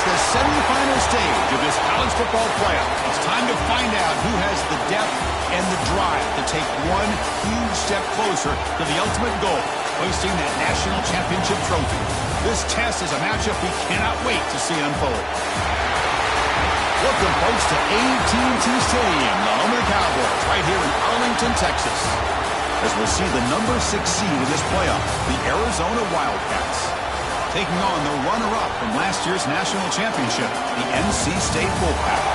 the semifinal stage of this college football playoff. It's time to find out who has the depth and the drive to take one huge step closer to the ultimate goal, hoisting that national championship trophy. This test is a matchup we cannot wait to see unfold. Welcome, folks, to AT&T Stadium, the home of the Cowboys, right here in Arlington, Texas, as we'll see the number 6 seed in this playoff, the Arizona Wildcats, taking on the runner-up from last year's national championship, the NC State Wolfpack.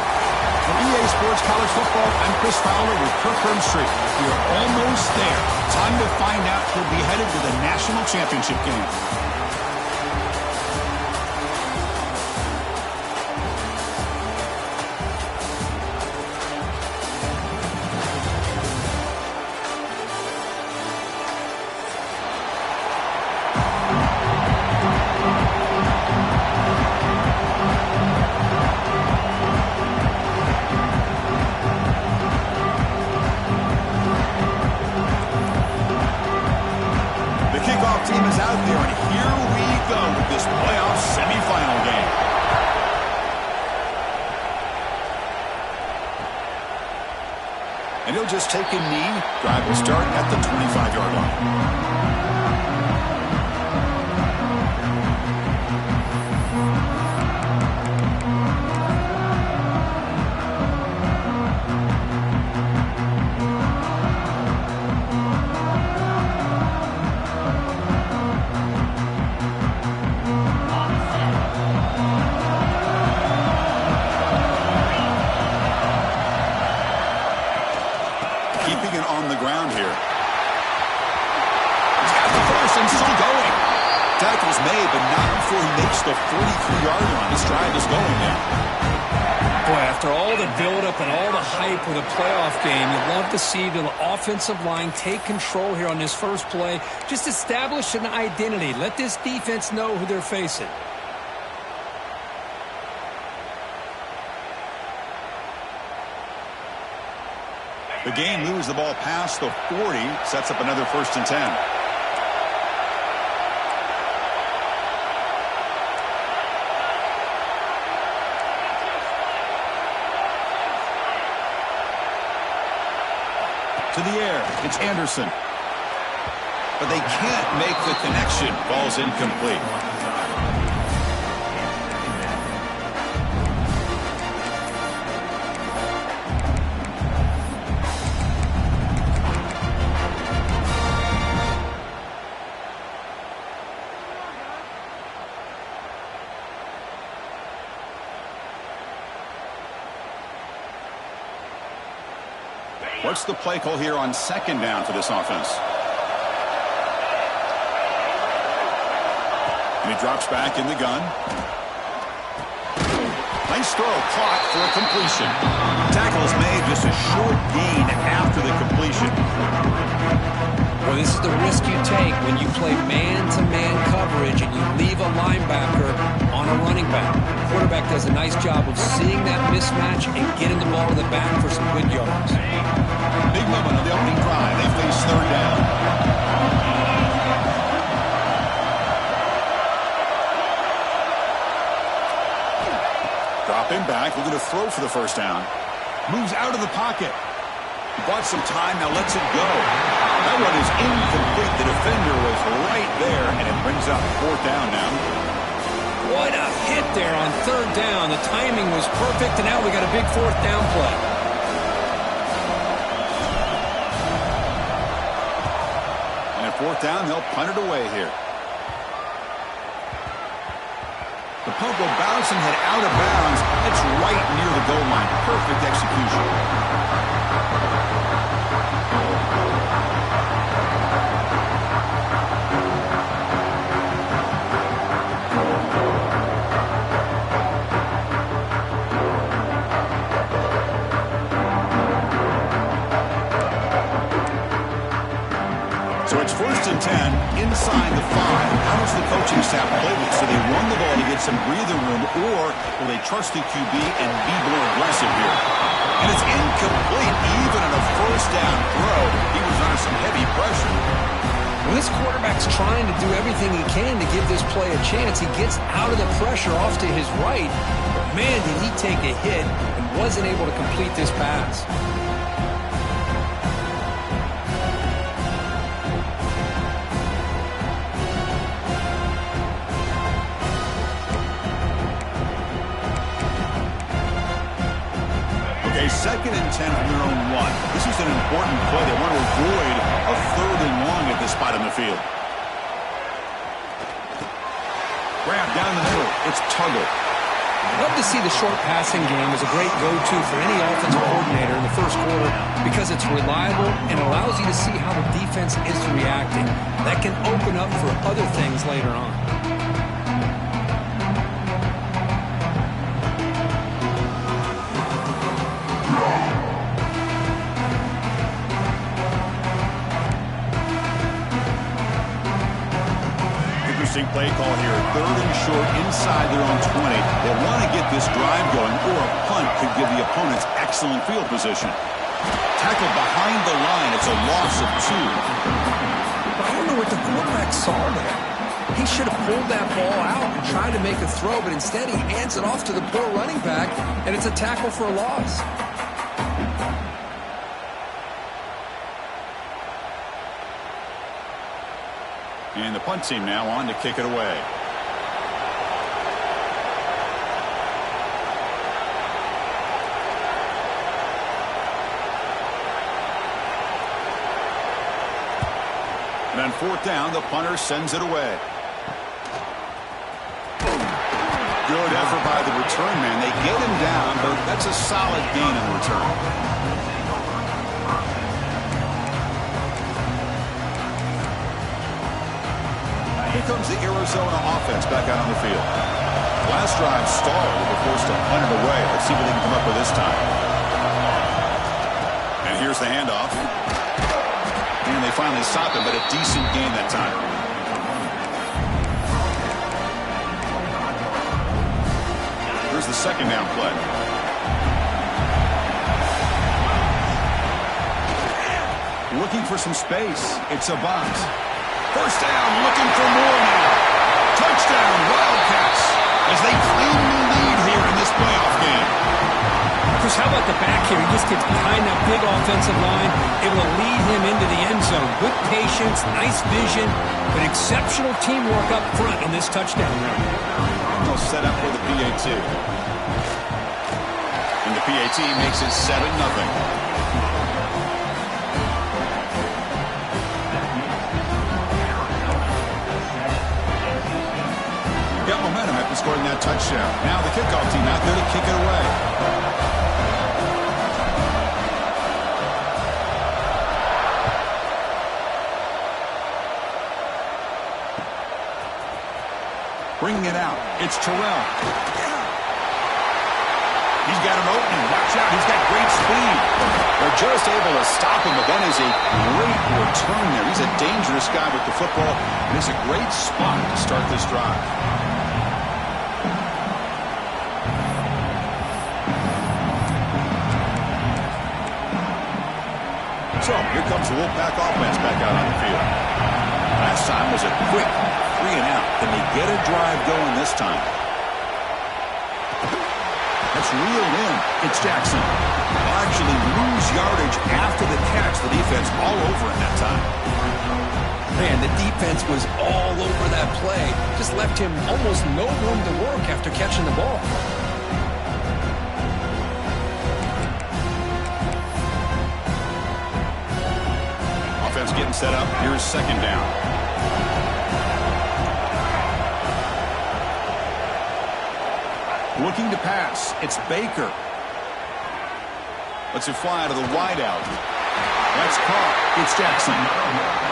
For EA Sports College Football, I'm Chris Fowler with Kirk Herbstreit. We're almost there. Time to find out who'll be headed to the national championship game. And he'll just take a knee. Drive will start at the 25-yard line. Tackle's made, but not before he makes the 43-yard line. This drive is going now. Boy, after all the build-up and all the hype with a playoff game, you love to see the offensive line take control here on this first play. Just establish an identity. Let this defense know who they're facing. The game moves the ball past the 40, sets up another 1st and 10. To the air, it's Anderson. But they can't make the connection. Ball's incomplete. What's the play call here on 2nd down for this offense? And he drops back in the gun. Nice throw, caught for a completion. Tackle's made, just a short gain after the completion. Well, this is the risk you take when you play man-to-man coverage and you leave a linebacker on a running back. The quarterback does a nice job of seeing that mismatch and getting the ball to the back for some good yards. Big moment on the opening drive. They face 3rd down. Dropping back, looking to throw for the 1st down. Moves out of the pocket. He bought some time, now lets it go. That one is incomplete. The defender was right there, and it brings up 4th down now. What a hit there on 3rd down. The timing was perfect, and now we got a big 4th down play. And at 4th down, they'll punt it away here. The punt will bounce and head out of bounds. It's right near the goal line. Perfect execution. So it's 1st and 10 inside the 5. How does the coaching staff play with? So they run the ball to get some breathing room, or will they trust the QB and be more aggressive here? And it's incomplete. Even on a 1st down throw, he was under some heavy pressure. This quarterback's trying to do everything he can to give this play a chance. He gets out of the pressure off to his right. But man, did he take a hit and wasn't able to complete this pass. Okay, 2nd and 10 from their own 1. This is an important play. They want to avoid a 3rd and long at this spot in the field. Grab down the middle. It's Tuggle. I'd love to see the short passing game as a great go-to for any offensive coordinator in the first quarter because it's reliable and allows you to see how the defense is reacting. That can open up for other things later on. Play call here. 3rd and short inside their own 20. They want to get this drive going, or a punt could give the opponents excellent field position. Tackled behind the line. It's a loss of 2. I don't know what the quarterback saw there. He should have pulled that ball out and tried to make a throw, but instead he hands it off to the poor running back, and it's a tackle for a loss. And the punt team now on to kick it away. And on 4th down, the punter sends it away. Good effort by the return man. They get him down, but that's a solid gain in return. Here comes the Arizona offense back out on the field. Last drive stalled. They were forced to punt it away. Let's see what they can come up with this time. And here's the handoff. And they finally stop him, but a decent gain that time. Here's the 2nd down play. Looking for some space. It's a box. 1st down, looking for more now. Touchdown, Wildcats, as they claim the lead here in this playoff game. Chris, how about the back here? He just gets behind that big offensive line, able to lead him into the end zone. Good patience, nice vision, but exceptional teamwork up front on this touchdown run. They'll set up for the PAT. And the PAT makes it 7-0. Got momentum after scoring that touchdown. Now the kickoff team out there to kick it away. Bringing it out. It's Terrell. He's got an opening. Watch out. He's got great speed. They're just able to stop him, but that is a great return there. He's a dangerous guy with the football, and it's a great spot to start this drive. So, here comes the Wolfpack offense back out on the field. Last time was a quick 3-and-out. Can they get a drive going this time? That's reeled in. It's Jackson. They'll actually lose yardage after the catch. The defense all over him that time. Man, the defense was all over that play. Just left him almost no room to work after catching the ball. Offense getting set up. Here's 2nd down. Looking to pass. It's Baker. Lets it fly to the wideout. That's caught. It's Jackson.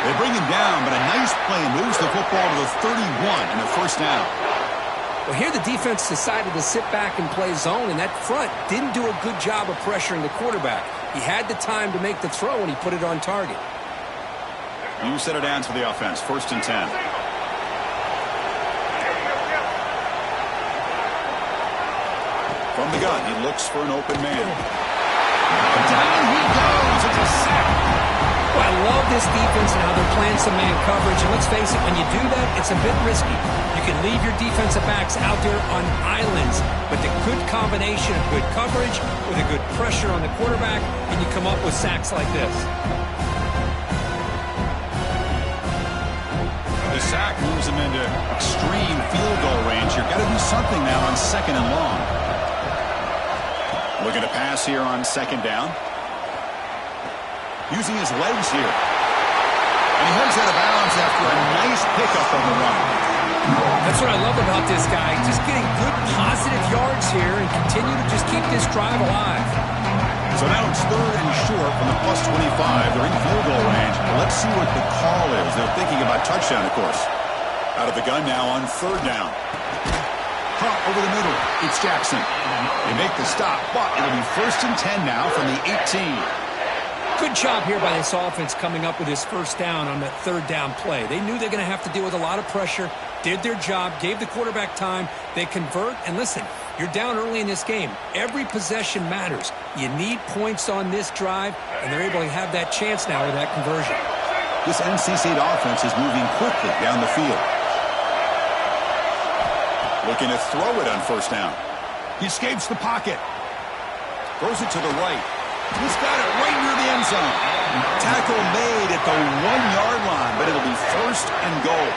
They bring him down, but a nice play moves the football to the 31 and a 1st down. Well, here the defense decided to sit back and play zone, and that front didn't do a good job of pressuring the quarterback. He had the time to make the throw, and he put it on target. You set it down for the offense. 1st and 10. From the gun, he looks for an open man. Down he goes. It's a sack. Well, I love this defense and how they're playing some man coverage. And let's face it, when you do that, it's a bit risky. You can leave your defensive backs out there on islands, but the good combination of good coverage with a good pressure on the quarterback, and you come up with sacks like this. The sack moves him into extreme field goal range. You've got to do something now on 2nd and long. Looking to pass here on 2nd down. Using his legs here. And he heads out of bounds after a nice pickup on the run. That's what I love about this guy. Just getting good positive yards here and continue to just keep this drive alive. So now it's 3rd and short from the +25. They're in field goal range. Let's see what the call is. They're thinking about touchdown, of course. Out of the gun now on 3rd down. Caught over the middle. It's Jackson. They make the stop, but it'll be 1st and 10 now from the 18. Good job here by this offense coming up with his 1st down on that 3rd down play. They knew they're going to have to deal with a lot of pressure, did their job, gave the quarterback time. They convert, and listen, you're down early in this game. Every possession matters. You need points on this drive, and they're able to have that chance now with that conversion. This NC State offense is moving quickly down the field. Looking to throw it on 1st down. He escapes the pocket. Throws it to the right. He's got it right near the end zone. Tackle made at the 1-yard line, but it'll be 1st and goal.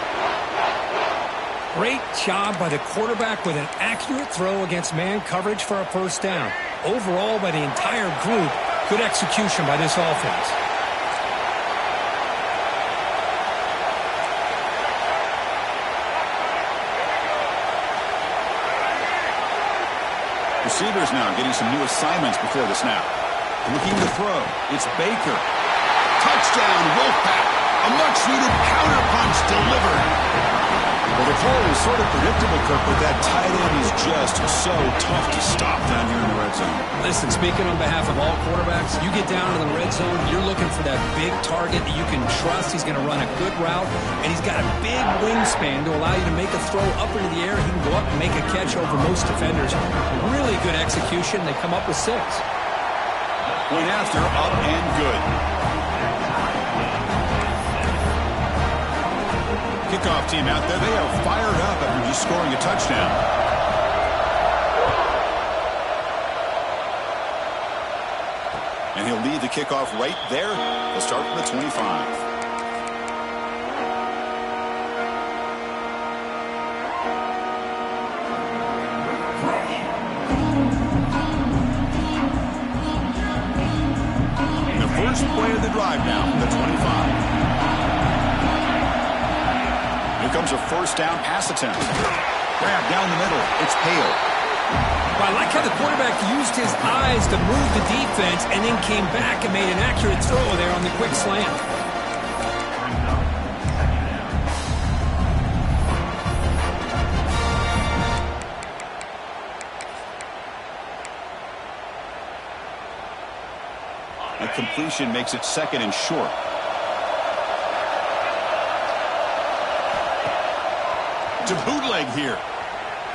Great job by the quarterback with an accurate throw against man coverage for a 1st down. Overall, by the entire group, good execution by this offense. Receivers now getting some new assignments before the snap. Looking to throw. It's Baker. Touchdown, Wolfpack. A much-needed counterpunch delivered. Well, the throw was sort of predictable, Kirk, but that tight end is just so tough to stop down here in the red zone. Listen, speaking on behalf of all quarterbacks, you get down to the red zone, you're looking for that big target that you can trust. He's going to run a good route, and he's got a big wingspan to allow you to make a throw up into the air. He can go up and make a catch over most defenders. Really good execution. They come up with 6. Point after, up and good. Kickoff team out there. They are fired up after just scoring a touchdown. And he'll lead the kickoff right there. He'll start from the 25. First play of the drive now, the 25. Here comes a 1st down pass attempt. Grab down the middle. It's Hale. Well, I like how the quarterback used his eyes to move the defense and then came back and made an accurate throw there on the quick slant. Completion makes it 2nd and short. To bootleg here.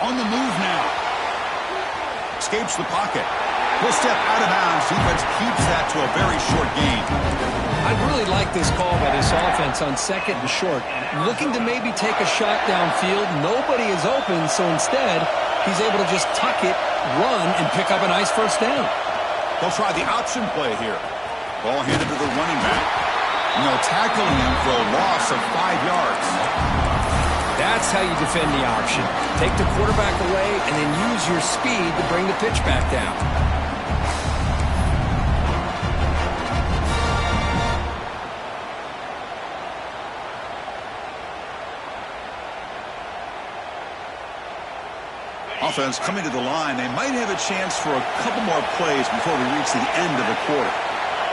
On the move now. Escapes the pocket. He'll step out of bounds. Defense keeps that to a very short gain. I really like this call by this offense on 2nd and short. Looking to maybe take a shot downfield. Nobody is open, so instead, he's able to just tuck it, run, and pick up a nice 1st down. They'll try the option play here. Ball handed to the running back. And they'll tackle him for a loss of 5 yards. That's how you defend the option. Take the quarterback away and then use your speed to bring the pitch back down. Offense coming to the line. They might have a chance for a couple more plays before we reach the end of the quarter.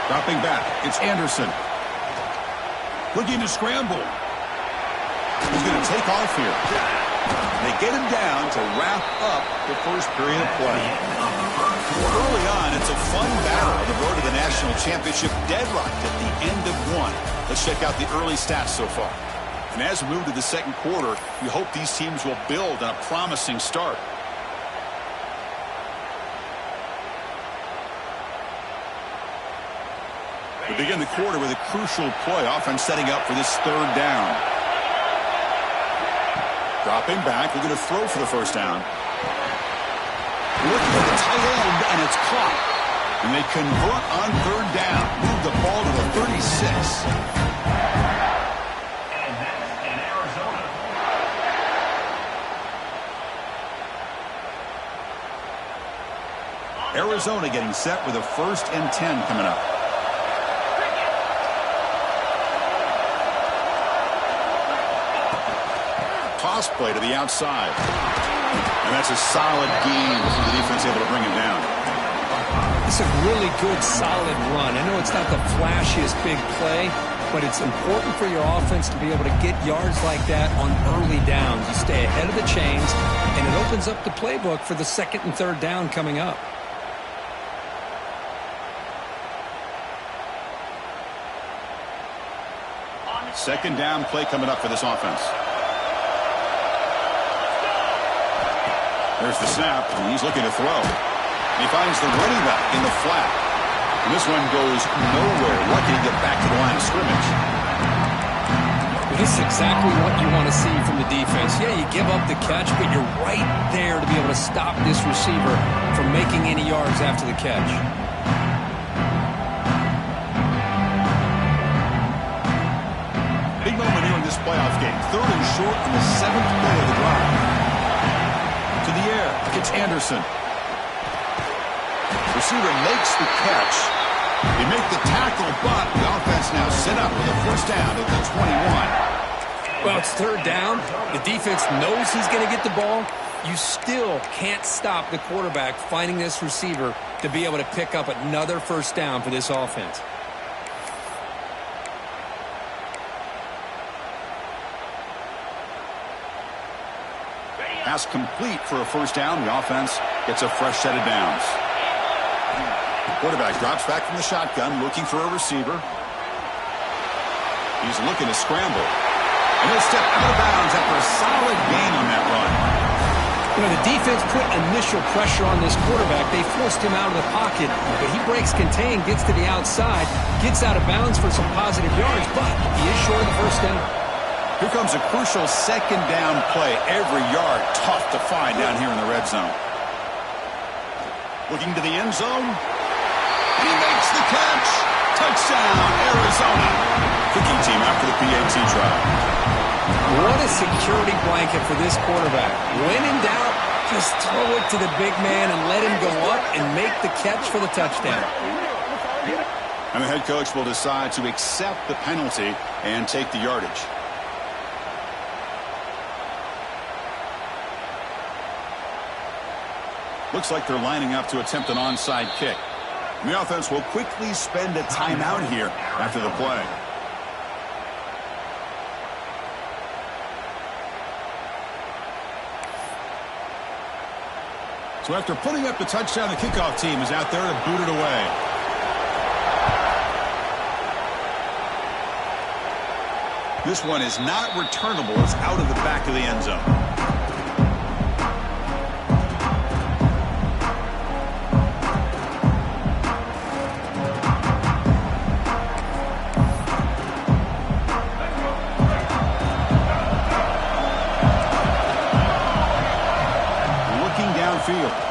Dropping back, it's Anderson. Looking to scramble. He's going to take off here. They get him down to wrap up the first period of play. Early on, it's a fun battle on the road to the national championship, deadlocked at the end of 1. Let's check out the early stats so far. And as we move to the 2nd quarter, we hope these teams will build on a promising start. We begin the quarter with a crucial play. Offense setting up for this third down. Dropping back. They're going to throw for the first down. Looking for the tight end, and it's caught. And they convert on third down. Move the ball to the 36. Arizona getting set with a 1st and 10 coming up. Toss play to the outside. And that's a solid gain for the defense able to bring him down. It's a really good, solid run. I know it's not the flashiest big play, but it's important for your offense to be able to get yards like that on early downs. You stay ahead of the chains, and it opens up the playbook for the 2nd and 3rd down coming up. Second down play coming up for this offense. There's the snap, and he's looking to throw. And he finds the running back in the flat. And this one goes nowhere. Lucky to get back to the line of scrimmage. This is exactly what you want to see from the defense. Yeah, you give up the catch, but you're right there to be able to stop this receiver from making any yards after the catch. Big moment here in this playoff game. 3rd and short on the 7th play of the drive. To the air. It's Anderson. Receiver makes the catch. They make the tackle, but the offense now set up with a first down at the 21. Well, it's 3rd down. The defense knows he's going to get the ball. You still can't stop the quarterback finding this receiver to be able to pick up another first down for this offense. Pass complete for a first down. The offense gets a fresh set of downs. Quarterback drops back from the shotgun, looking for a receiver. He's looking to scramble. And he'll step out of bounds after a solid gain on that run. You know, the defense put initial pressure on this quarterback. They forced him out of the pocket, but he breaks contain, gets to the outside, gets out of bounds for some positive yards, but he is short of the first down. Here comes a crucial 2nd down play. Every yard tough to find down here in the red zone. Looking to the end zone. He makes the catch. Touchdown, Arizona. Kicking team after the PAT try. What a security blanket for this quarterback. When in doubt, just throw it to the big man and let him go up and make the catch for the touchdown. And the head coach will decide to accept the penalty and take the yardage. Looks like they're lining up to attempt an onside kick. And the offense will quickly spend a timeout here after the play. So after putting up the touchdown, the kickoff team is out there to boot it away. This one is not returnable. It's out of the back of the end zone.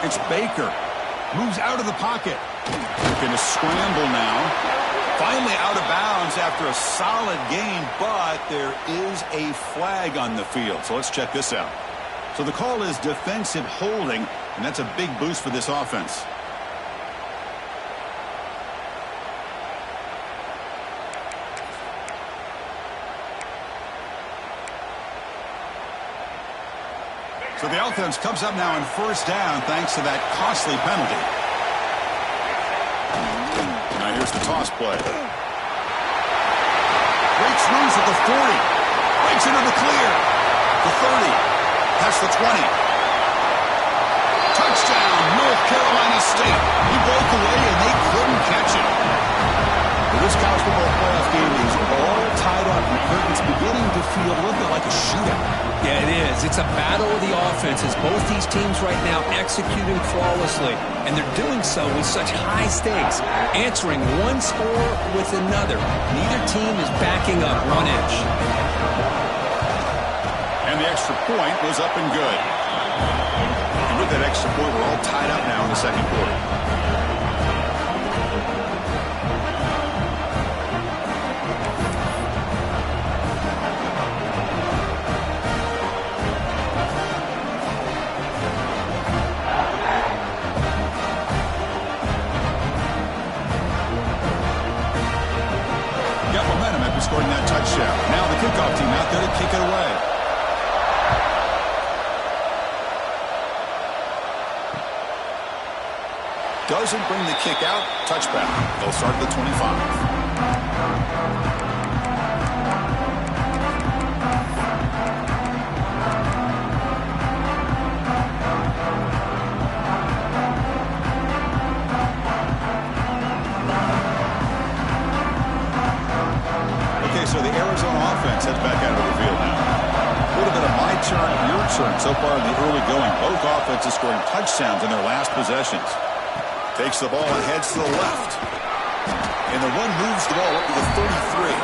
It's Baker. Moves out of the pocket. Looking to scramble now. Finally out of bounds after a solid gain, but there is a flag on the field. So let's check this out. So the call is defensive holding, and that's a big boost for this offense. So the offense comes up now on first down thanks to that costly penalty. Now here's the toss play. Breaks loose at the 40. Breaks into the clear. The 30. Past the 20. Touchdown, North Carolina State. He broke away and they couldn't catch him. Well, this college football playoff game is all tied up. It's beginning to feel a little bit like a shootout. Yeah, it is. It's a battle of the offenses. Both these teams right now executing flawlessly, and they're doing so with such high stakes, answering one score with another. Neither team is backing up one inch. And the extra point was up and good. And with that extra point, we're all tied up now in the second quarter. Got momentum after scoring that touchdown. Now the kickoff team out there to kick it away. Doesn't bring the kick out. Touchback. They'll start at the 25. Okay, so the Arizona offense heads back out of the field now. A little bit of my turn, your turn so far in the early going. Both offenses scoring touchdowns in their last possessions. Takes the ball and heads to the left. And the run moves the ball up to the 33.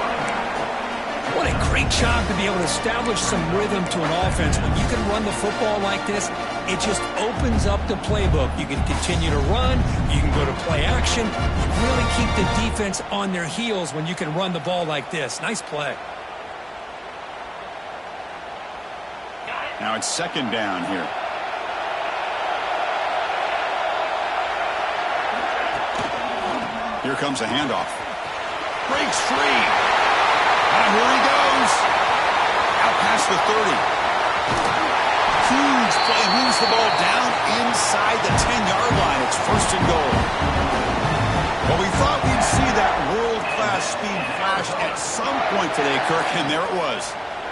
What a great job to be able to establish some rhythm to an offense. When you can run the football like this, it just opens up the playbook. You can continue to run. You can go to play action. You really keep the defense on their heels when you can run the ball like this. Nice play. Now it's second down here. Here comes a handoff. Breaks free. And here he goes. Out past the 30. Huge play. Moves the ball down inside the 10-yard line. It's first and goal. Well, we thought we'd see that world-class speed flash at some point today, Kirk, and there it was.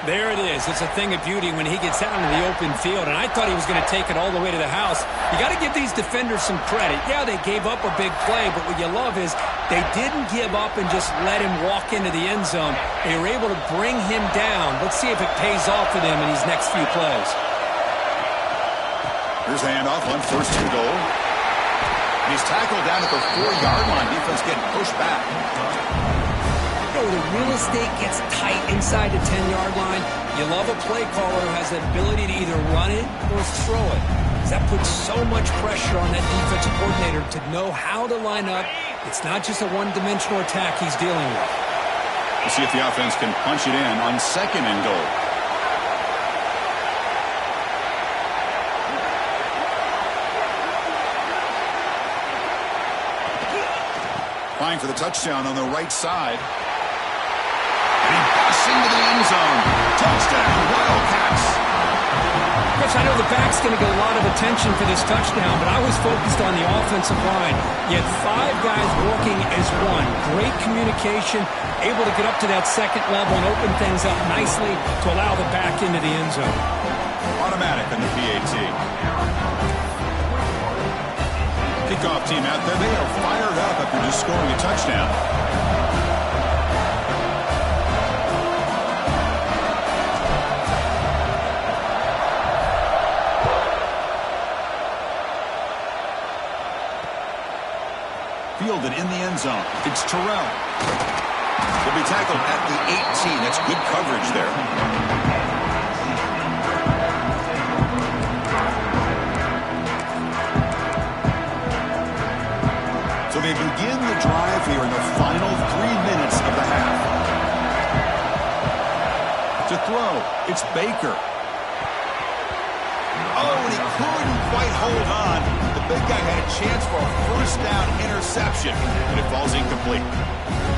There it is. It's a thing of beauty when he gets out into the open field, and I thought he was going to take it all the way to the house. You got to give these defenders some credit. Yeah, they gave up a big play, but what you love is they didn't give up and just let him walk into the end zone. They were able to bring him down. Let's see if it pays off for them in these next few plays. Here's the handoff on first and goal. He's tackled down at the 4-yard line. Defense getting pushed back. The real estate gets tight inside the 10-yard line. You love a play caller who has the ability to either run it or throw it. That puts so much pressure on that defensive coordinator to know how to line up. It's not just a one-dimensional attack he's dealing with. We'll see if the offense can punch it in on second and goal. Trying for the touchdown on the right side. And he busts into the end zone. Touchdown, Wildcats. Coach, I know the back's going to get a lot of attention for this touchdown, but I was focused on the offensive line. You had 5 guys working as one. Great communication, able to get up to that second level and open things up nicely to allow the back into the end zone. Automatic on the PAT. Kickoff team out there. They are fired up after just scoring a touchdown. Fielded in the end zone. It's Terrell. He'll be tackled at the 18. That's good coverage there. So they begin the drive here in the final 3 minutes of the half. To throw, it's Baker. Oh, and he couldn't quite hold on. The big guy had a chance for a first down interception, and it falls incomplete.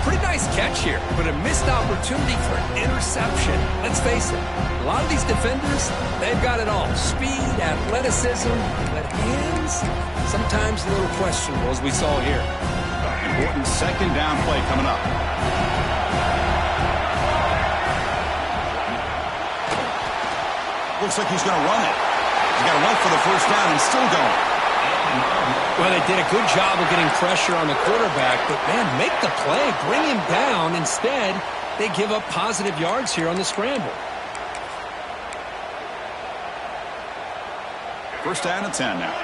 Pretty nice catch here, but a missed opportunity for an interception. Let's face it, a lot of these defenders, they've got it all. Speed, athleticism, but hands, sometimes a little questionable, as we saw here. Important second down play coming up. Looks like he's going to run it. He's got enough for the first down and still going. Well, they did a good job of getting pressure on the quarterback, but, man, make the play, bring him down. Instead, they give up positive yards here on the scramble. First down and 10 now.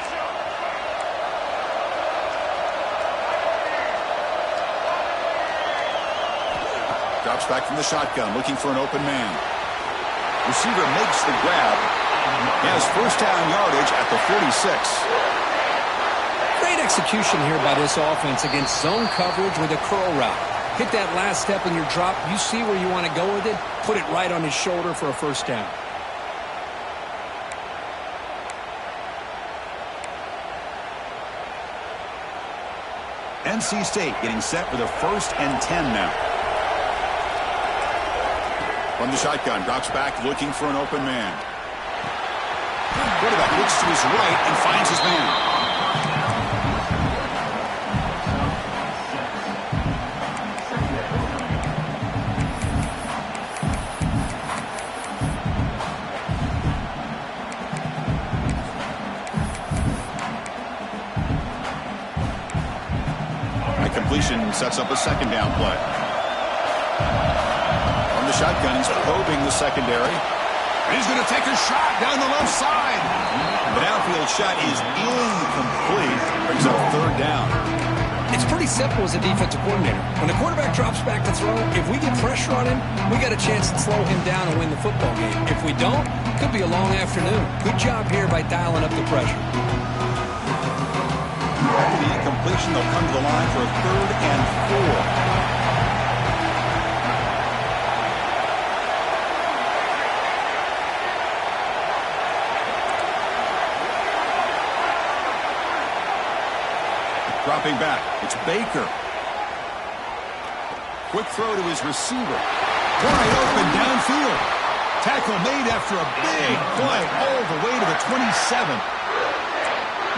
Drops back from the shotgun, looking for an open man. Receiver makes the grab. He has first down yardage at the 46. Great execution here by this offense against zone coverage with a curl route. Hit that last step in your drop. You see where you want to go with it. Put it right on his shoulder for a first down. NC State getting set for the first and 10 now. From the shotgun, drops back looking for an open man. Quarterback looks to his right and finds his man. The completion sets up a second down play. The shotgun, he's probing the secondary. He's going to take a shot down the left side. The downfield shot is incomplete. Brings up third down. It's pretty simple as a defensive coordinator. When the quarterback drops back to throw, if we get pressure on him, we got a chance to slow him down and win the football game. If we don't, it could be a long afternoon. Good job here by dialing up the pressure. After the incompletion, they'll come to the line for a third and 4. Dropping back, it's Baker. Quick throw to his receiver. Wide open downfield. Tackle made after a big play all the way to the 27.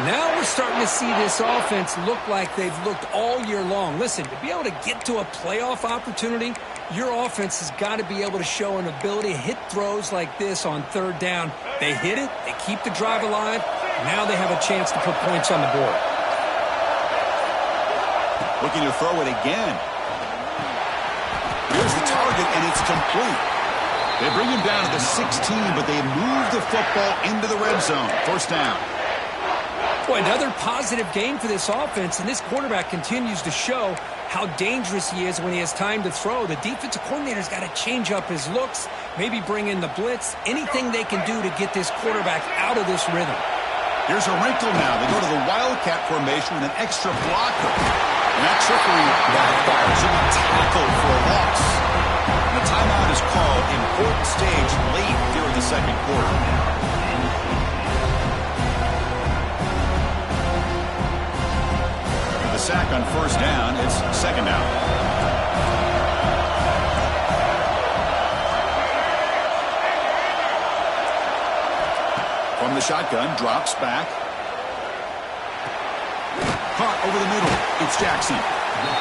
Now we're starting to see this offense look like they've looked all year long. Listen, to be able to get to a playoff opportunity, your offense has got to be able to show an ability to hit throws like this on third down. They hit it, they keep the drive alive. Now they have a chance to put points on the board. Looking to throw it again. Here's the target, and it's complete. They bring him down to the 16, but they move the football into the red zone. First down. Boy, another positive game for this offense, and this quarterback continues to show how dangerous he is when he has time to throw. The defensive coordinator's got to change up his looks, maybe bring in the blitz, anything they can do to get this quarterback out of this rhythm. Here's a wrinkle now. They go to the Wildcat formation with an extra blocker. And that trickery backfires. He'll be tackled for a loss. The timeout is called. Important stage late here in the second quarter. With the sack on first down, it's second down. From the shotgun, drops back. Caught over the middle. It's Jackson.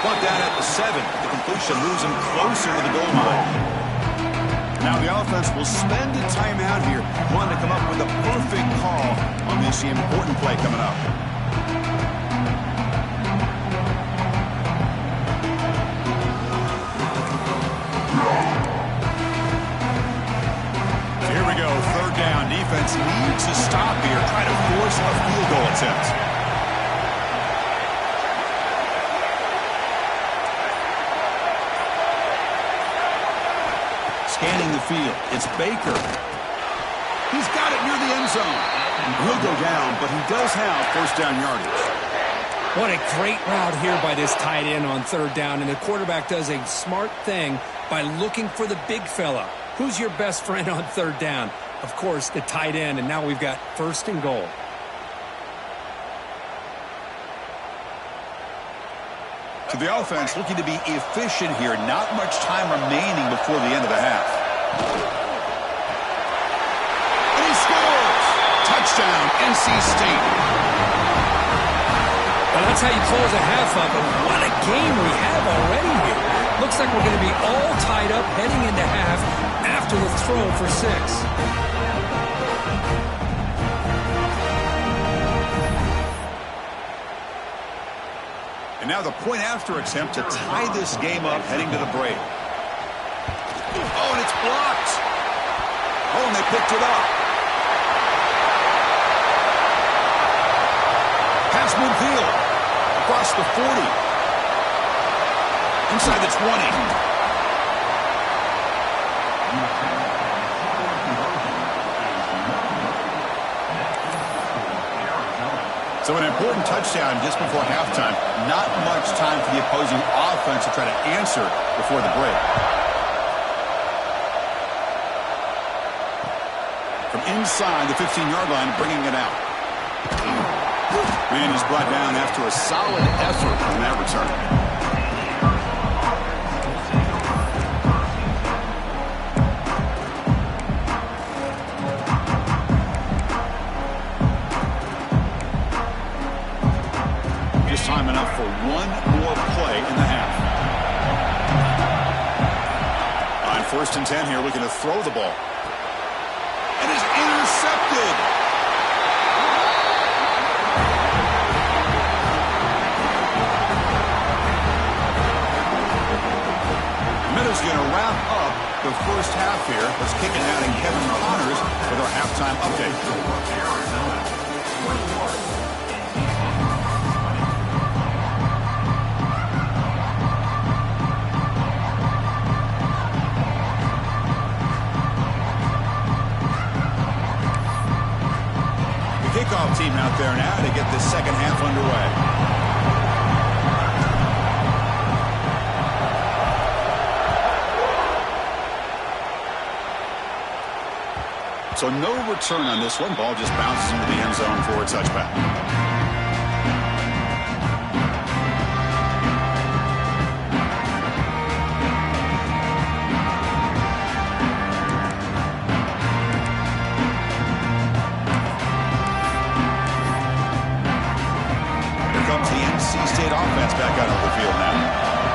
Brought down at the 7. The completion moves him closer to the goal line. Now the offense will spend a timeout here, wanting to come up with a perfect call on this important play coming up. So here we go, third down. Defense needs to stop here, try to force a field goal attempt. Scanning the field, it's Baker. He's got it near the end zone. He'll go down, but he does have first down yardage. What a great route here by this tight end on third down, and the quarterback does a smart thing by looking for the big fella. Who's your best friend on third down? Of course, the tight end, and now we've got first and goal. To the offense, looking to be efficient here. Not much time remaining before the end of the half. And he scores! Touchdown, NC State. Well, that's how you close a half up, and what a game we have already here. Looks like we're going to be all tied up heading into half after the throw for 6. And now the point-after attempt to tie this game up heading to the break. Oh, and it's blocked. Oh, and they picked it up. midfield. Across the 40. Inside the 20. So an important touchdown just before halftime. Not much time for the opposing offense to try to answer before the break. From inside the 15-yard line, bringing it out. Man, he's brought down after a solid effort on that return. Time enough for one more play in the half. On 1st and 10 here, looking to throw the ball. And is intercepted. Minutes going to wrap up the first half here. Let's kick it out in Kevin Connors with our halftime update. Kickoff team out there now to get this second half underway. So no return on this one. Ball just bounces into the end zone for a touchback. Offense back out on the field now.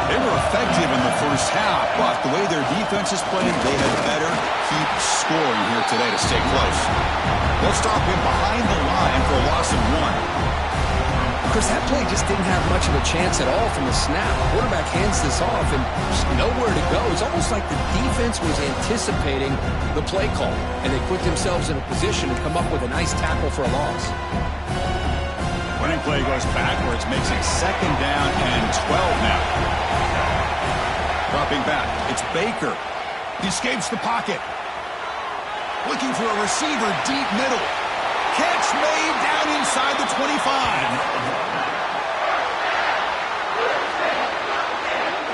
They were effective in the first half, but the way their defense is playing, they had better keep scoring here today to stay close. They'll stop him behind the line for a loss of 1. Chris, that play just didn't have much of a chance at all from the snap. The quarterback hands this off and just nowhere to go. It's almost like the defense was anticipating the play call, and they put themselves in a position to come up with a nice tackle for a loss. Running play goes backwards, makes it 2nd down and 12 now. Dropping back, it's Baker. He escapes the pocket. Looking for a receiver deep middle. Catch made down inside the 25.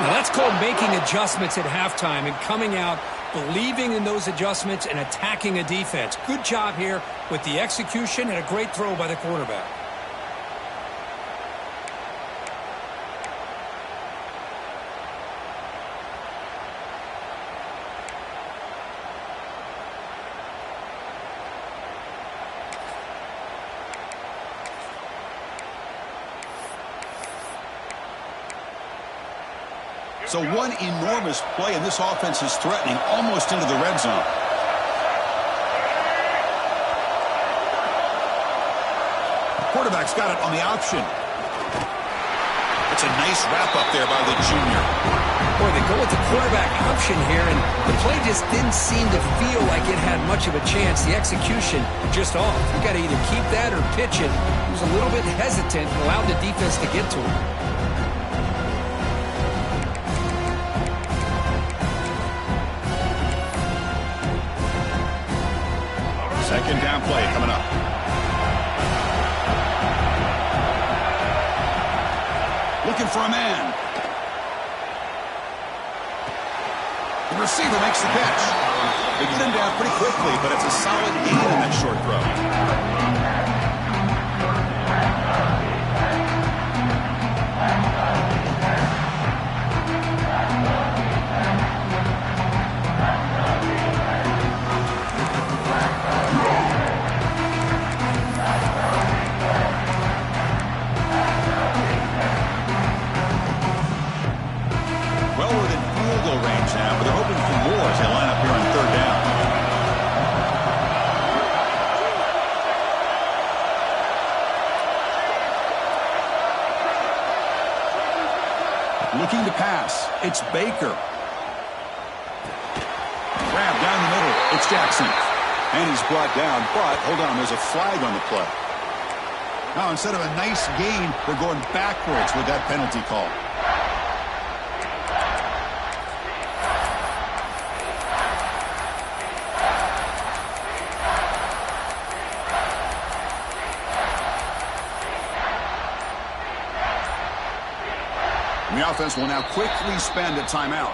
Now that's called making adjustments at halftime and coming out, believing in those adjustments and attacking a defense. Good job here with the execution and a great throw by the quarterback. So one enormous play, and this offense is threatening almost into the red zone. Quarterback's got it on the option. It's a nice wrap-up there by the junior. Boy, they go with the quarterback option here, and the play just didn't seem to feel like it had much of a chance. The execution just off. You got to either keep that or pitch it. He was a little bit hesitant and allowed the defense to get to him. 2nd down play coming up. Looking for a man. The receiver makes the catch. They get him down pretty quickly, but it's a solid gain in that short throw. Range now, but they're hoping for more as they line up here on 3rd down. Looking to pass. It's Baker. Grab down the middle. It's Jackson. And he's brought down, but hold on, there's a flag on the play. Now, instead of a nice gain, we're going backwards with that penalty call. The offense will now quickly spend a timeout.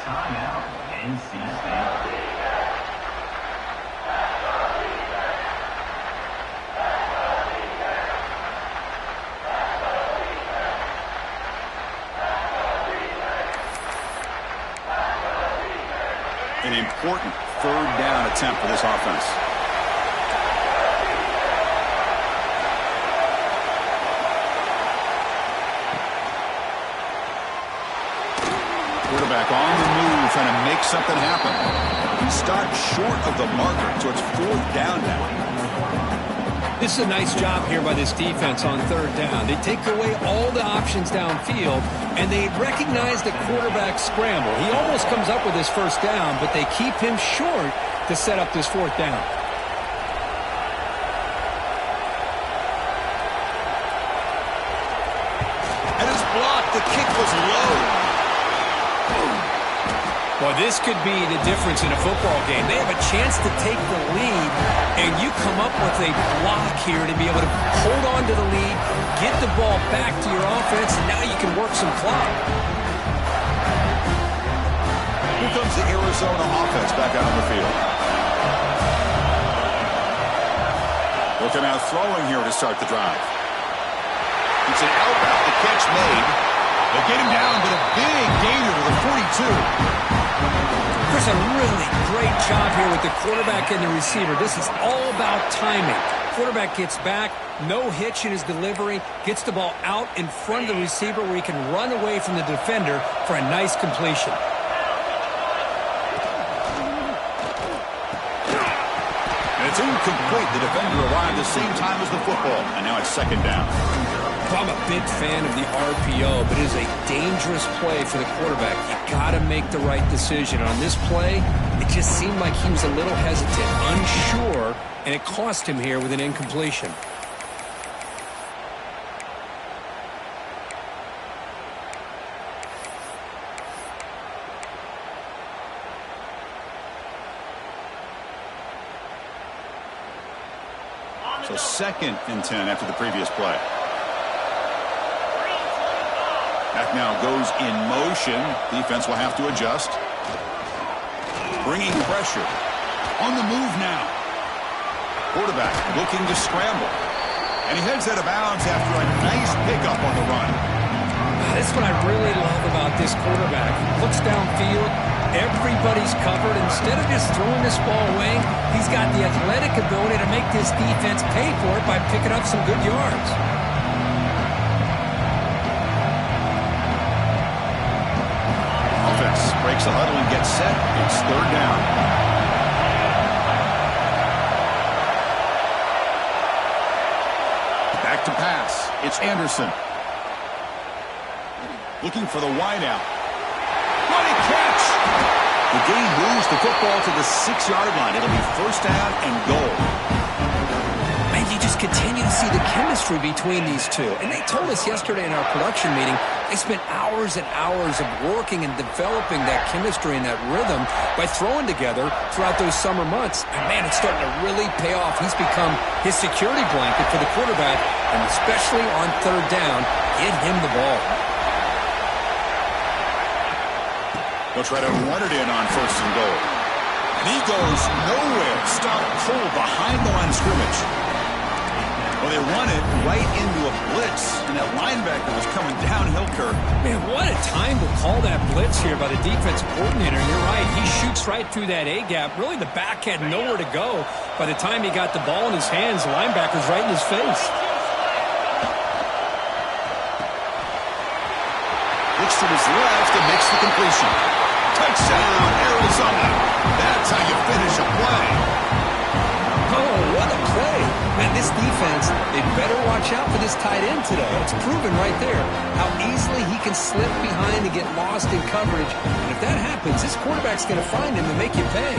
Timeout, NC State. An important third down attempt for this offense. Quarterback on the move, trying to make something happen. He stopped short of the marker, so it's fourth down now. This is a nice job here by this defense on third down. They take away all the options downfield, and they recognize the quarterback scramble. He almost comes up with his first down, but they keep him short to set up this fourth down. And it's blocked. The kick was low. Well, this could be the difference in a football game. They have a chance to take the lead, and you come up with a block here to be able to hold on to the lead, get the ball back to your offense, and now you can work some clock. Here comes the Arizona offense back out on the field. Looking out throwing here to start the drive. It's an outbound. The catch made. They get him down, but a big gainer to the 42. There's a really great job here with the quarterback and the receiver. This is all about timing. Quarterback gets back, no hitch in his delivery, gets the ball out in front of the receiver where he can run away from the defender for a nice completion. And it's incomplete. The defender arrived the same time as the football, and now it's second down. Well, I'm a big fan of the RPO, but it is a dangerous play for the quarterback. You got to make the right decision. On this play, it just seemed like he was a little hesitant, unsure, and it cost him here with an incompletion. So 2nd and 10 after the previous play. Back now goes in motion. Defense will have to adjust. Bringing pressure. On the move now. Quarterback looking to scramble. And he heads out of bounds after a nice pickup on the run. That's what I really love about this quarterback. Looks downfield. Everybody's covered. Instead of just throwing this ball away, he's got the athletic ability to make this defense pay for it by picking up some good yards. Breaks the huddle and gets set. It's third down. Back to pass. It's Anderson. Looking for the wideout. What a catch! The game moves the football to the 6-yard line. It'll be first down and goal. And you just continue to see the chemistry between these two. And they told us yesterday in our production meeting, they spent hours and hours of working and developing that chemistry and that rhythm by throwing together throughout those summer months. And, man, it's starting to really pay off. He's become his security blanket for the quarterback, and especially on third down, get him the ball. They'll try to run it in on first and goal. And he goes nowhere. Stopped cold behind the line of scrimmage. Well, they run it right into a blitz, and that linebacker was coming downhill, Kirk. Man, what a time to call that blitz here by the defensive coordinator. You're right. He shoots right through that A-gap. Really, the back had nowhere to go. By the time he got the ball in his hands, the linebacker's right in his face. Looks to his left and makes the completion. Touchdown, Arizona. That's how you finish a play. Oh, what a play. Man, this defense, they better watch out for this tight end today. It's proven right there how easily he can slip behind and get lost in coverage. And if that happens, this quarterback's going to find him and make you pay.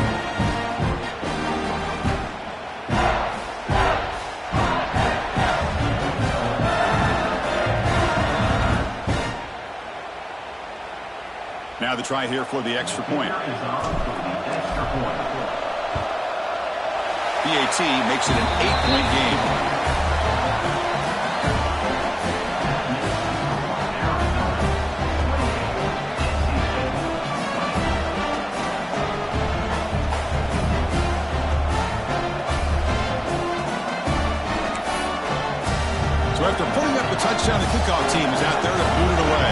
the try here for the extra point. PAT makes it an 8-point game. So after putting up the touchdown, the kickoff team is out there to boot it away.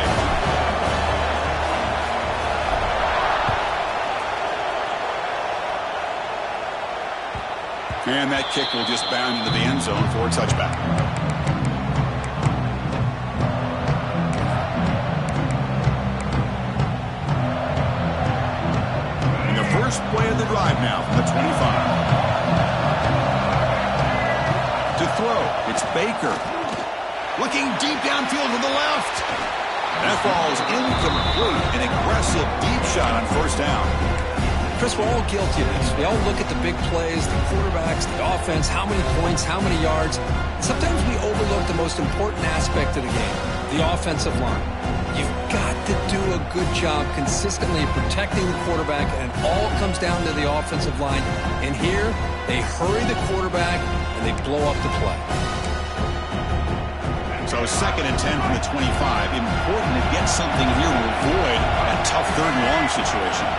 And that kick will just bound into the end zone for a touchback. And the first play of the drive now from the 25. To throw, it's Baker. Looking deep downfield to the left. That falls incomplete. An aggressive deep shot on first down. Chris, we're all guilty of this. We all look at the big plays, the quarterbacks, the offense, how many points, how many yards. Sometimes we overlook the most important aspect of the game, the offensive line. You've got to do a good job consistently protecting the quarterback, and it all comes down to the offensive line. And here, they hurry the quarterback, and they blow up the play. So 2nd and 10 from the 25. Important to get something here to avoid that tough 3rd and long situation.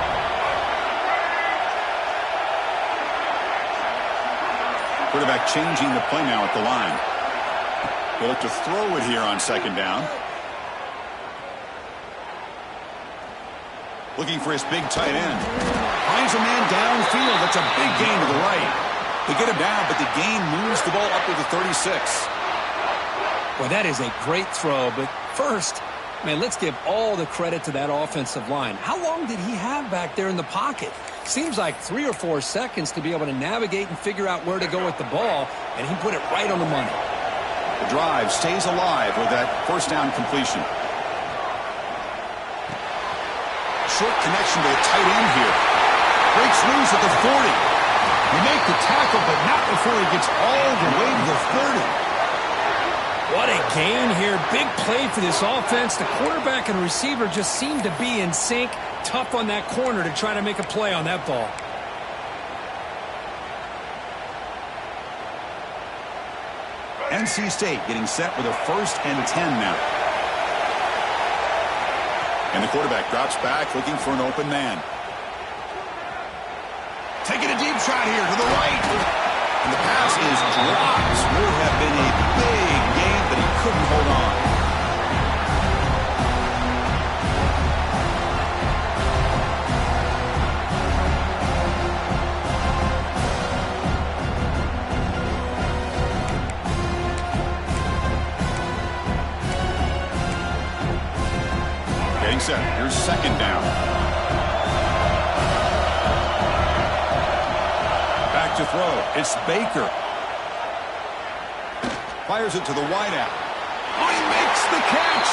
Quarterback changing the play now at the line. He'll look to throw it here on 2nd down. Looking for his big tight end. Finds a man downfield. That's a big gain to the right. They get him down, but the gain moves the ball up to the 36. Well, that is a great throw, but first, man, let's give all the credit to that offensive line. How long did he have back there in the pocket? Seems like 3 or 4 seconds to be able to navigate and figure out where to go with the ball, and he put it right on the money. The drive stays alive with that first down completion. Short connection to the tight end here. Breaks loose at the 40. He makes the tackle, but not before he gets all the way to the 30. What a gain here. Big play for this offense. The quarterback and receiver just seem to be in sync. Tough on that corner to try to make a play on that ball. NC State getting set with a 1st and 10 now. And the quarterback drops back looking for an open man. Taking a deep shot here to the right. And the pass is dropped. Would have been a big gain, but he couldn't hold on. Getting set. Here's 2nd down. Back to throw. It's Baker. Fires it to the wideout. Oh, he makes the catch.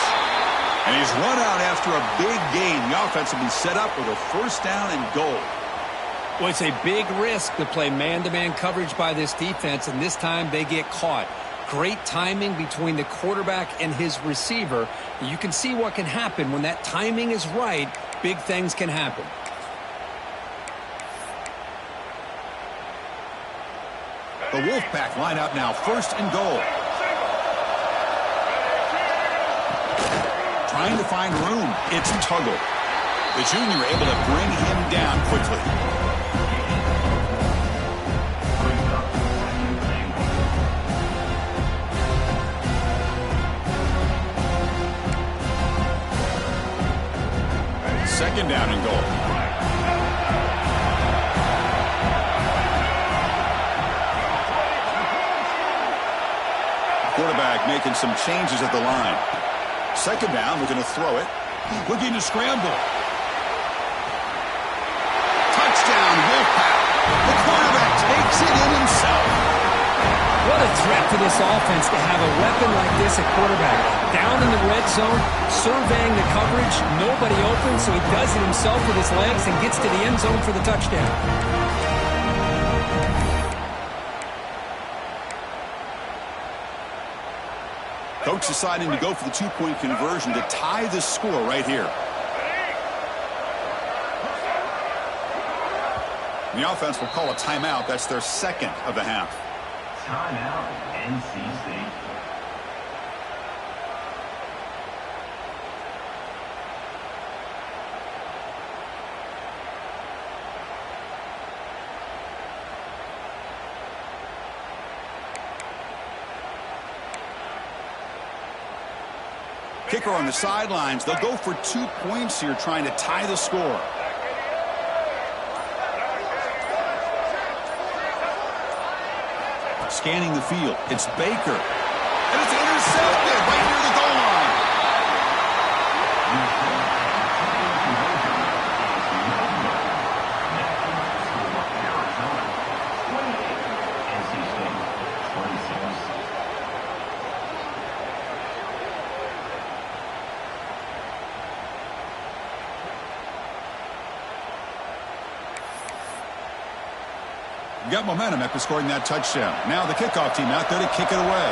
And he's run out after a big gain. The offense will be set up with a 1st down and goal. Well, it's a big risk to play man-to-man coverage by this defense, and this time they get caught. Great timing between the quarterback and his receiver. You can see what can happen when that timing is right. Big things can happen. The Wolfpack line up now, 1st and goal. Trying to find room. It's Tuggle. The junior able to bring him down quickly. Second down and goal. Quarterback making some changes at the line. 2nd down, we're going to throw it. Looking to scramble. Touchdown, Wolfpack. The quarterback takes it in himself. What a threat to this offense to have a weapon like this at quarterback. Down in the red zone, surveying the coverage, nobody open, so he does it himself with his legs and gets to the end zone for the touchdown. Coach deciding to go for the 2-point conversion to tie the score right here. The offense will call a timeout. That's their second of the half. Timeout, NC State. Kicker on the sidelines. They'll go for 2 points here, trying to tie the score. Scanning the field. It's Baker. And it's intercepted right near the goal line. Got momentum after scoring that touchdown. Now the kickoff team out there to kick it away.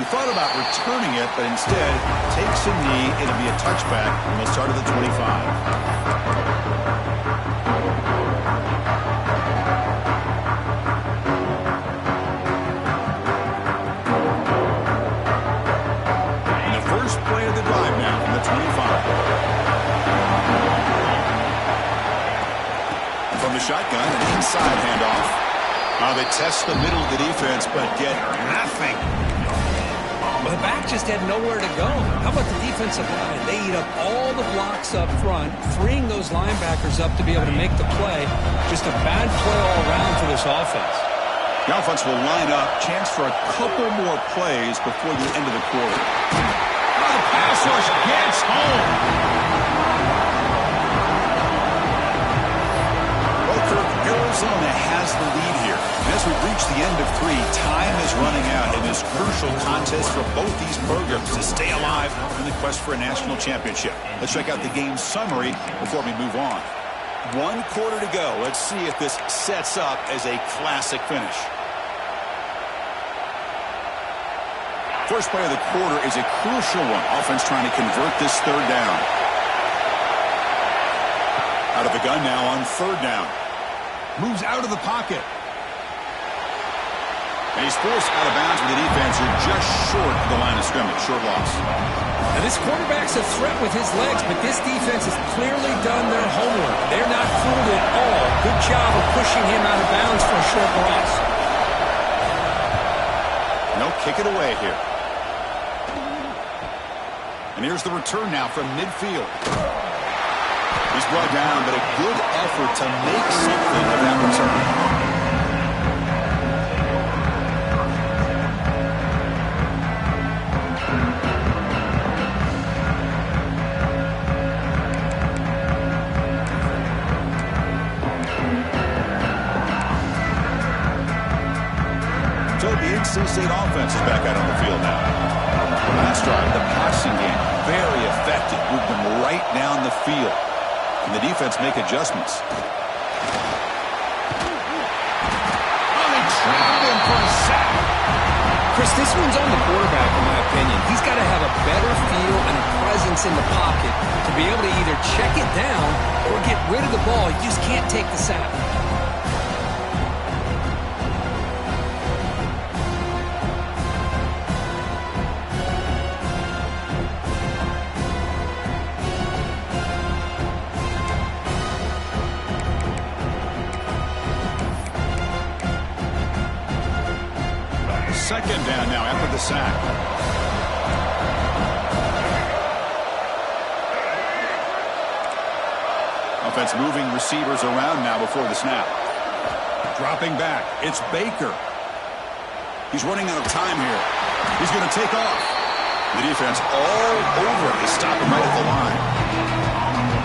He thought about returning it, but instead takes a knee. It'll be a touchback, and they'll start at the 25. Shotgun, an inside handoff. They test the middle of the defense, but get nothing. Well, the back just had nowhere to go. How about the defensive line? They eat up all the blocks up front, freeing those linebackers up to be able to make the play. Just a bad play all around for this offense. The offense will line up. Chance for a couple more plays before the end of the quarter. The pass rush gets home. Arizona has the lead here. And as we reach the end of 3, time is running out in this crucial contest for both these programs to stay alive in the quest for a national championship. Let's check out the game summary before we move on. 1 quarter to go. Let's see if this sets up as a classic finish. First play of the quarter is a crucial one. Offense trying to convert this 3rd down. Out of the gun now on 3rd down. Moves out of the pocket. And he's forced out of bounds with the defense who just short of the line of scrimmage. Short loss. Now this quarterback's a threat with his legs, but this defense has clearly done their homework. They're not fooled at all. Good job of pushing him out of bounds for a short loss. No, kick it away here. And here's the return now from midfield. He's brought down, but a good effort to make something of that return. So the NC State offense is back out on the field now. Last drive, the passing game, very effective. Moved them right down the field. And the defense make adjustments. Oh, they trapped him for a sack. Chris, this one's on the quarterback, in my opinion. He's got to have a better feel and a presence in the pocket to be able to either check it down or get rid of the ball. You just can't take the sack. Second down now after the sack. Offense moving receivers around now before the snap. Dropping back. It's Baker. He's running out of time here. He's going to take off. The defense all over it. They stop him right at the line.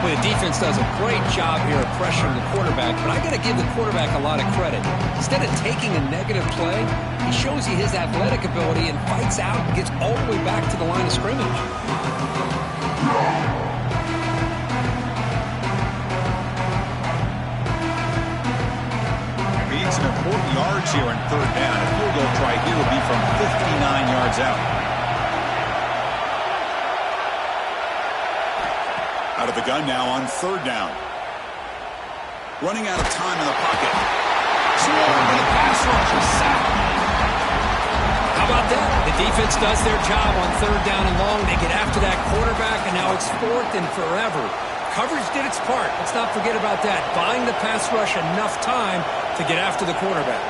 Well, the defense does a great job here of pressuring the quarterback, but I got to give the quarterback a lot of credit. Instead of taking a negative play, he shows you his athletic ability and fights out and gets all the way back to the line of scrimmage. He needs some important yards here on 3rd down. A field goal try here would be from 59 yards out. Out of the gun now on third down. Running out of time in the pocket. Swarmed with a pass rush. A sack. How about that? The defense does their job on third down and long. They get after that quarterback, and now it's fourth and forever. Coverage did its part. Let's not forget about that. Buying the pass rush enough time to get after the quarterback.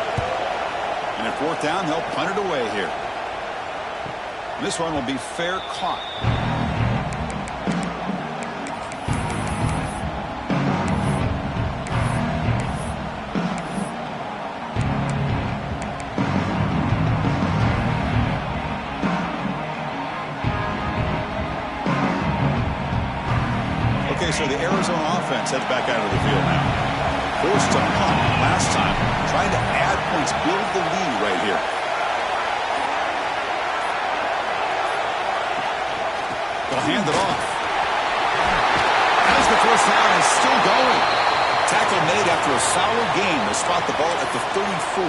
And at fourth down, they'll punt it away here. This one will be fair caught. Okay, so the Arizona offense heads back out of the field now. Forced to punt last time. Trying to add points, build the lead right here. They'll hand it off. As the first down is still going. Tackle made after a solid game. They'll spot the ball at the 34.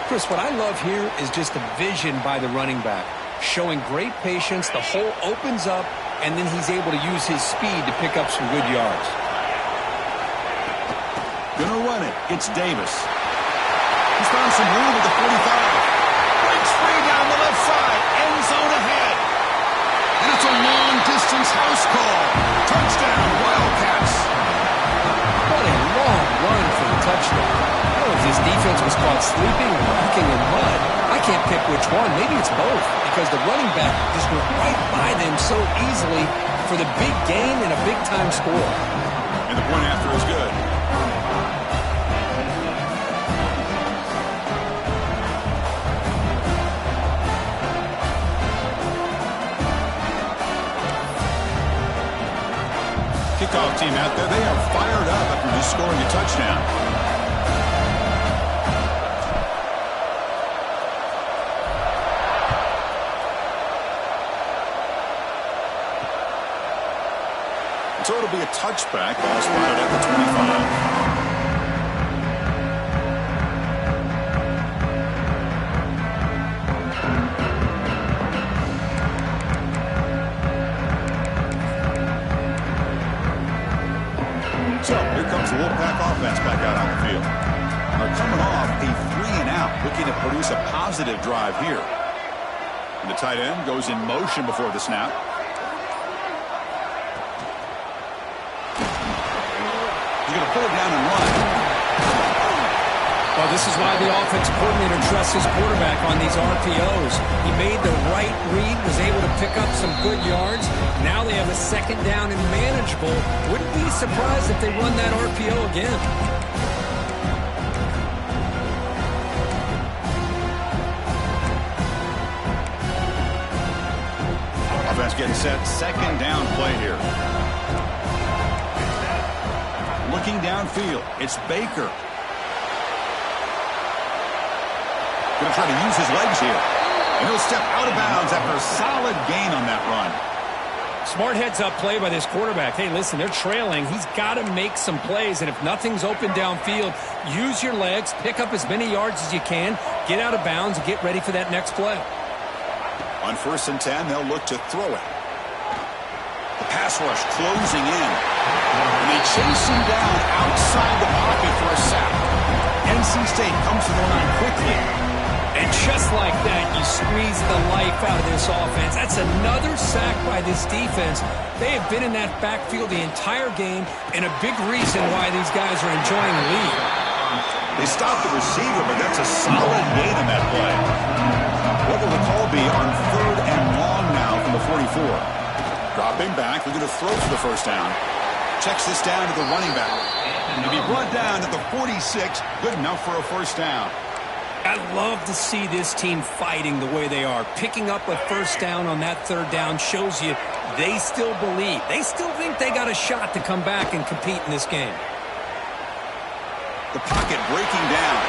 Chris, what I love here is just the vision by the running back. Showing great patience. The hole opens up, and then he's able to use his speed to pick up some good yards. Gonna run it. It's Davis. He's found some room at the 45. Breaks free down the left side. End zone ahead. And it's a long-distance house call. Touchdown, Wildcats. What a long run for the touchdown. I don't know if this defense was caught sleeping or walking in mud. I can't pick which one. Maybe it's both, because the running back just went right by them so easily for the big gain and a big-time score. And the point after is good. Kickoff team out there, they are fired up after just scoring a touchdown. So it'll be a touchback. Ball spotted at the 25. So here comes the Wolfpack offense back out on the field. They're coming off a 3-and-out, looking to produce a positive drive here. And the tight end goes in motion before the snap. He's going to pull it down and run. Well, this is why the offensive coordinator trusts his quarterback on these RPOs. He made the right read, was able to pick up some good yards. Now they have a second down and manageable. Wouldn't be surprised if they run that RPO again. Offense getting set. Second down play here. Looking downfield. It's Baker. Going to try to use his legs here. And he'll step out of bounds after a solid gain on that run. Smart heads-up play by this quarterback. Hey, listen, they're trailing. He's got to make some plays, and if nothing's open downfield, use your legs, pick up as many yards as you can, get out of bounds, and get ready for that next play. On 1st and 10, they'll look to throw it. The pass rush closing in. And they chase him down outside the pocket for a sack. NC State comes to the line quickly. And just like that, you squeeze the life out of this offense. That's another sack by this defense. They have been in that backfield the entire game, and a big reason why these guys are enjoying the lead. They stopped the receiver, but that's a solid gain on that play. What will the call be on 3rd and long now from the 44? Dropping back, they're going to throw for the first down. Checks this down to the running back. And to be brought down at the 46, good enough for a first down. I love to see this team fighting the way they are. Picking up a first down on that 3rd down shows you they still believe. They still think they got a shot to come back and compete in this game. The pocket breaking down.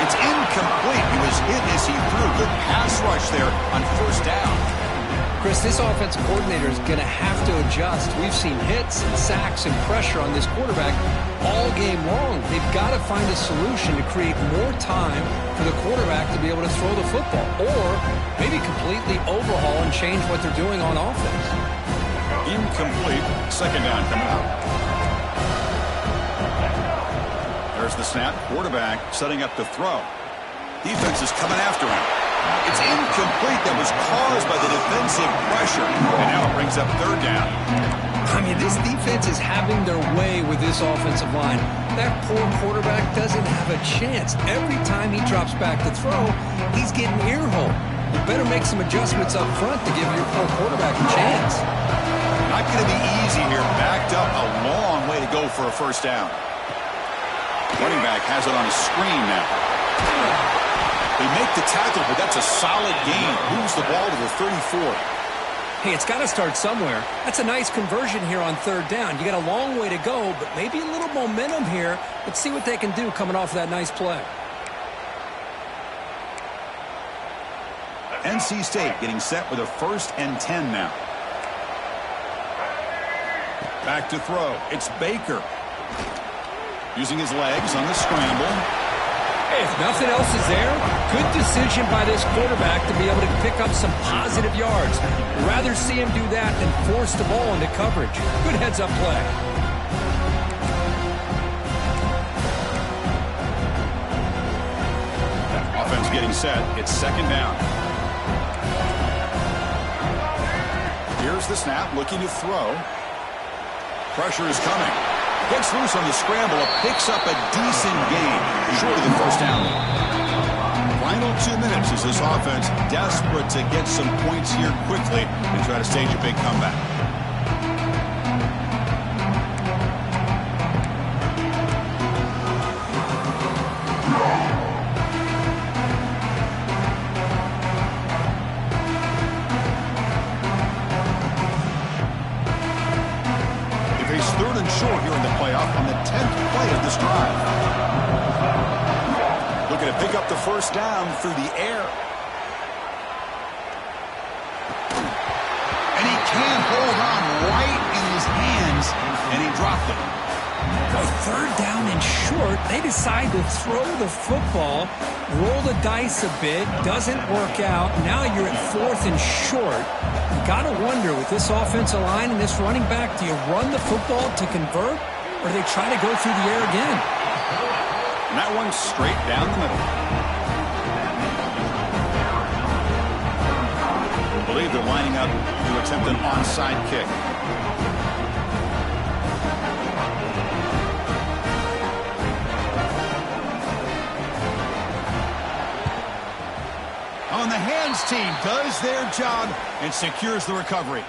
It's incomplete. He was hit as he threw. Good pass rush there on 1st down. Chris, this offensive coordinator is going to have to adjust. We've seen hits and sacks and pressure on this quarterback all game long. They've got to find a solution to create more time for the quarterback to be able to throw the football, or maybe completely overhaul and change what they're doing on offense. Incomplete. Second down coming up. There's the snap. Quarterback setting up to throw. Defense is coming after him. It's incomplete. That was caused by the defensive pressure. And now it brings up third down. I mean, this defense is having their way with this offensive line. That poor quarterback doesn't have a chance. Every time he drops back to throw, he's getting earholed. You better make some adjustments up front to give your poor quarterback a chance. Not going to be easy here. Backed up a long way to go for a first down. Running back has it on a screen now. They make the tackle, but that's a solid gain. Moves the ball to the 34. Hey, it's got to start somewhere. That's a nice conversion here on third down. You got a long way to go, but maybe a little momentum here. Let's see what they can do coming off that nice play. NC State getting set with a 1st and 10 now. Back to throw. It's Baker. Using his legs on the scramble. Hey, if nothing else is there, good decision by this quarterback to be able to pick up some positive yards. Rather see him do that than force the ball into coverage. Good heads-up play. Offense getting set. It's second down. Here's the snap, looking to throw. Pressure is coming. Gets loose on the scramble, picks up a decent gain, short of the first down. Final 2 minutes as this offense desperate to get some points here quickly and try to stage a big comeback. Third and short here in the playoff on the 10th play of this drive. Looking to pick up the first down through the air. And he can't hold on right in his hands, and he dropped it. Boy, third down and short, they decide to throw the football, roll the dice a bit, doesn't work out. Now you're at 4th and short. You got to wonder, with this offensive line and this running back, do you run the football to convert, or do they try to go through the air again? And that one's straight down the middle. I believe they're lining up to attempt an onside kick. On the hands team does their job and secures the recovery.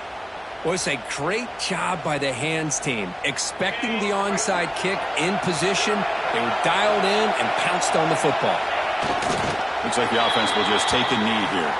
Well, it's a great job by the hands team. Expecting the onside kick in position, they were dialed in and pounced on the football. Looks like the offense will just take a knee here.